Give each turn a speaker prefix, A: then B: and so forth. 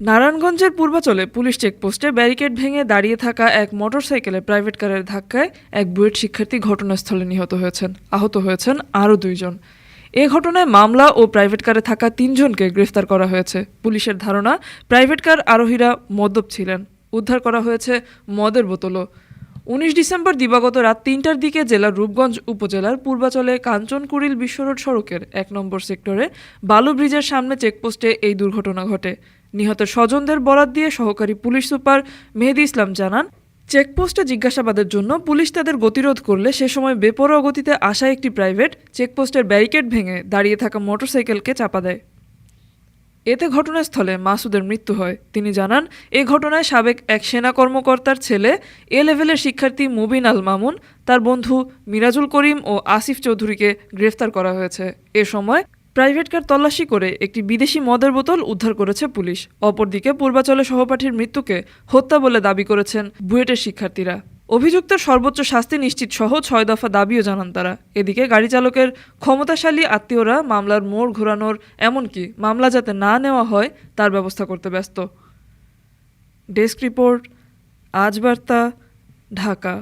A: নারায়ণগঞ্জের পূর্বাচলে police চেকপোস্টে barricade ভেঙে দাঁড়িয়ে থাকা এক মোটরসাইকেলে প্রাইভেট কারের ধাক্কায় এক বুয়েট শিক্ষার্থী ঘটনাস্থলে নিহত হয়েছেন। আহত হয়েছেন আরও 2 জন। এ ঘটনায় মামলা ও প্রাইভেট কারে থাকা 3 জনকে গ্রেফতার করা হয়েছে। পুলিশের ধারণা, প্রাইভেট কার আরোহীরা মদ্যপ ছিলেন। উদ্ধার করা হয়েছে মদের বোতলও। 19 ডিসেম্বর দিবাগত রাত 3টার দিকে জেলার রূপগঞ্জ উপজেলার পূর্বাচলে কাঞ্চনকুড়িল বিশ্বরোড সড়কের 1 নম্বর সেক্টরে বালু ব্রিজের সামনে চেকপোস্টে এই দুর্ঘটনা ঘটে। নিহতের স্বজনদের বরাত দিয়ে সহকারী পুলিশ সুপার মেহেদী ইসলাম জানান, চেকপোস্টে জিজ্ঞাসাবাদের জন্য পুলিশ তাদের গতিরোধ করলে সে সময় বেপরোয়া গতিতে আসা একটি প্রাইভেট চেকপোস্টের ব্যারিকেড ভেঙে দাঁড়িয়ে থাকা মোটরসাইকেলকে চাপা দেয়। এতে ঘটনাস্থলে মাসুদের মৃত্যু হয়। তিনি জানান, এ ঘটনায় সাবেক এক সেনা কর্মকর্তার ছেলে এ লেভেলের শিক্ষার্থী মুবিন আল মামুন, তার বন্ধু মিরাজুল করিম ও আসিফ চৌধুরীকে গ্রেফতার করা হয়েছে। এ সময় প্রাইভেট কার তল্লাশি করে একটি বিদেশি মদের বোতল উদ্ধার করেছে পুলিশ। অপরদিকে পূর্বাচলে সহপাঠীর মৃত্যুকে হত্যা বলে দাবি করেছেন বুয়েটের শিক্ষার্থীরা। অভিযুক্তের সর্বোচ্চ শাস্তি নিশ্চিত সহ 6 দফা দাবিও জানান তারা। এদিকে গাড়ি চালকের ক্ষমতাশালী আত্মীয়রা মামলার মোড় ঘোরানোর, এমনকি মামলা যাতে না নেওয়া হয় তার ব্যবস্থা করতে ব্যস্ত। ডেস্ক রিপোর্ট, আজ বার্তা, ঢাকা।